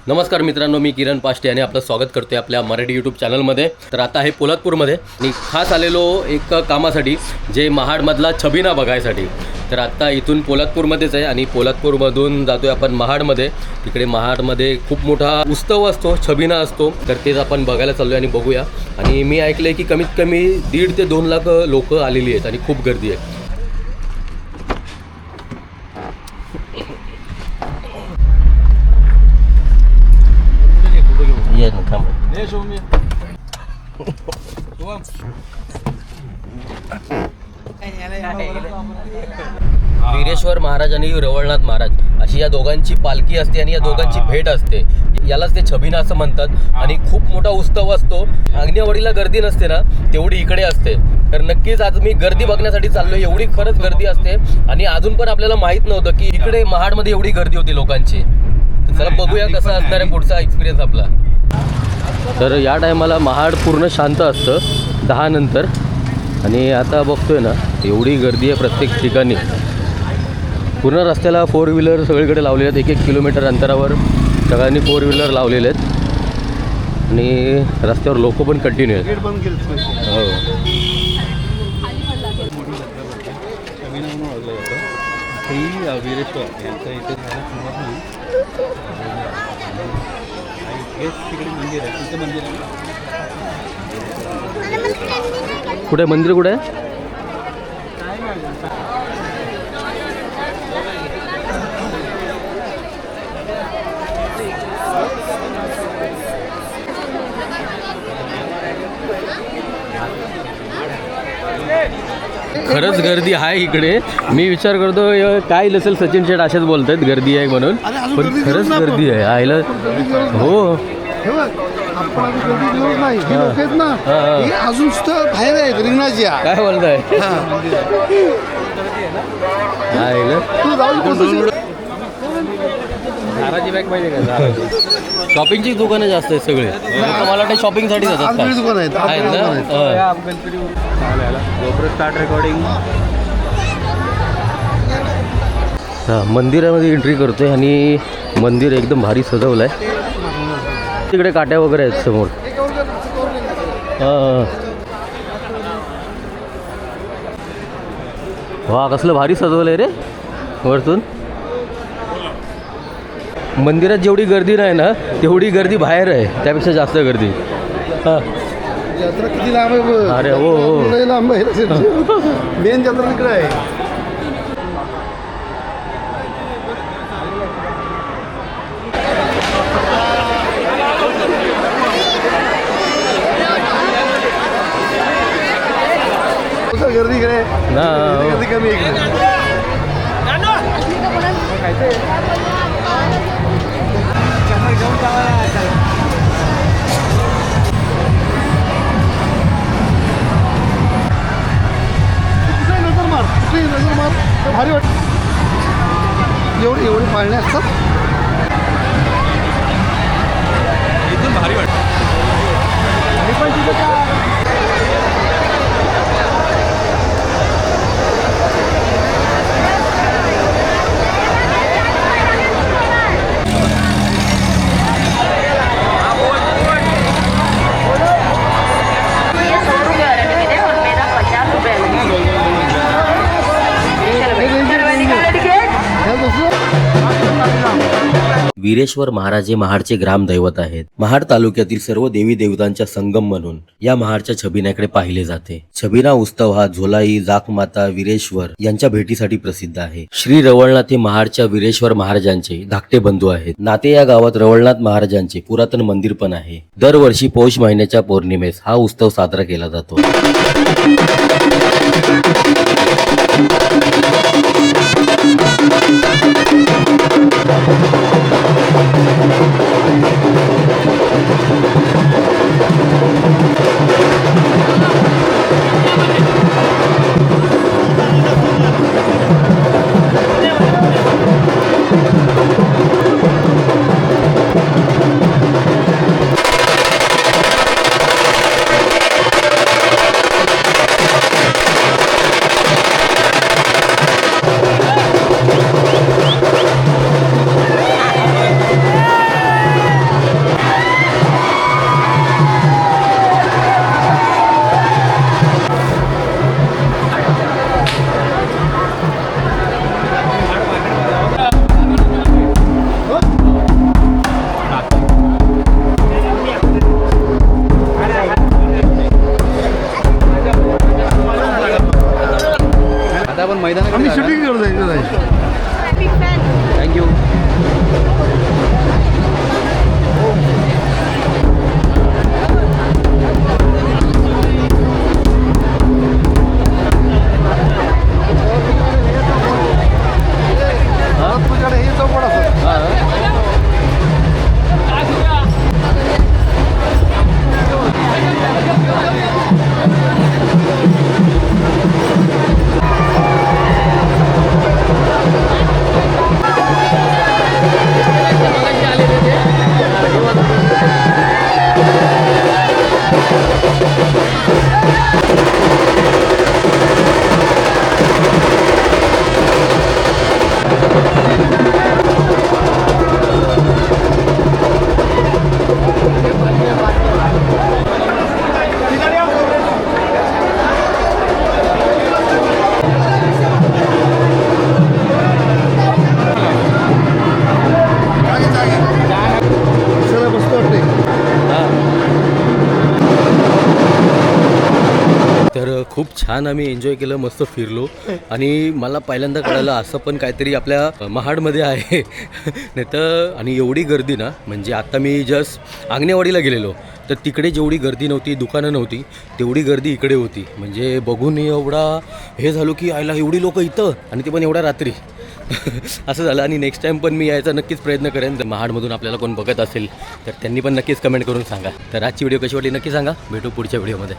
नमस्कार मित्रांनो, मी किरण पाष्टे आणि आपलं स्वागत करतोय आपल्या मराठी यूट्यूब चॅनलमध्ये. तर आता आहे पोलादपूरमध्ये आणि खास आलेलो एक कामासाठी, जे महाडमधला छबिना बघायसाठी. तर आत्ता इथून पोलादपूरमध्येच आहे आणि पोलादपूरमधून जातोय आपण महाडमध्ये. तिकडे महाडमध्ये खूप मोठा उत्सव असतो, छबिना असतो. तर तेच आपण बघायला चाललो आहे आणि बघूया. आणि मी ऐकलं आहे की कमीत कमी 1.5 ते 2 लाख लोक आलेली आहेत आणि खूप गर्दी आहे. वीरेश्वर महाराज आणि रवळनाथ महाराज अशी या दोघांची पालखी असते आणि या दोघांची भेट असते. यालाच ते छबिना असं म्हणतात. आणि खूप मोठा उत्सव असतो. आग्नेयवाडीला गर्दी नसते ना, तेवढी इकडे असते. तर नक्कीच आज मी गर्दी बघण्यासाठी चाललोय. एवढी खरंच गर्दी असते आणि अजून पण आपल्याला माहित नव्हतं की इकडे महाडमध्ये एवढी गर्दी होती लोकांची. तर चला बघूया कसा असणार आहे पुढचा एक्सपिरियन्स आपला. तर या टायमाला महाड पूर्ण शांत असतं 10 नंतर. आणि आता बघतोय ना, एवढी गर्दी आहे प्रत्येक ठिकाणी. पूर्ण रस्त्याला 4 व्हीलर सगळीकडे लावलेले आहेत. 1-1 किलोमीटर अंतरावर सगळ्यांनी 4 व्हीलर लावलेले आहेत. आणि रस्त्यावर लोक पण कंटिन्यू आहेत. हो, कुठे मंदिर कुठे आहे? खरंच गर्दी आहे इकडे. मी विचार करतो काय नसेल, सचिन शेठ असेच बोलत आहेत गर्दी आहे म्हणून. पण खरंच गर्दी आहे आयला. हो, अजून सुद्धा बाहेर आहेत रिंगणाच्या. काय बोलताय? शॉपिंगची दुकानं जास्त आहेत सगळे. मला वाटतं शॉपिंगसाठी जातात काय? दुकान आहेत ना. Start recording. मंदिरामध्ये एंट्री करतोय आणि मंदिर एकदम भारी सजवलं आहे. तिकडे काट्या वगैरे आहेत समोर. वा, कसलं भारी सजवलं आहे रे वरतून. मंदिरात जेवढी गर्दी नाही ना, तेवढी गर्दी बाहेर आहे, त्यापेक्षा जास्त गर्दी. हां, यात्रा किती लांब आहे. अरे हो हो, लांब आहे. मेन जत्रा तिकडे आहे. गर्दी इकडे ना. गर्दी कमी आहे इकडे. नजर मार भारी वाटत. एवढी पाळणे असतात. इथून भारी वाटत. वीरेश्वर महाराज हे महाडचे ग्रामदैवत आहेत. महाड तालुक्यातील सर्व देवी देवतांच्या संगम म्हणून या महाडच्या छबिन्याकडे पाहिले जाते. छबिना उत्सव हा झोलाई, जाखमाता, वीरेश्वर यांच्या भेटीसाठी प्रसिद्ध आहे. श्री रवळनाथ हे महाडच्या वीरेश्वर महाराजांचे धाकटे बंधू आहेत. नाते या गावात रवळनाथ महाराजांचे पुरातन मंदिर पण आहे. दरवर्षी पौष महिन्याच्या पौर्णिमेस हा उत्सव साजरा केला जातो. खूप छान आम्ही एन्जॉय केलं, मस्त फिरलो आणि मला पहिल्यांदा कळालं असं पण काहीतरी आपल्या महाडमध्ये आहे नाही तर. आणि एवढी गर्दी ना, म्हणजे आता मी जस्ट आंगणेवाडीला गेलेलो तर तिकडे जेवढी गर्दी नव्हती, दुकानं नव्हती, तेवढी गर्दी इकडे होती. म्हणजे बघून एवढा हे झालो की आयला एवढी लोकं इथं, आणि ते पण एवढ्या रात्री असं झालं. आणि नेक्स्ट टाईम पण मी यायचा नक्कीच प्रयत्न करेन. तर महाडमधून आपल्याला कोण बघत असेल तर त्यांनी पण नक्कीच कमेंट करून सांगा. तर आजची व्हिडिओ कशी वाटली नक्की सांगा. भेटू पुढच्या व्हिडिओमध्ये.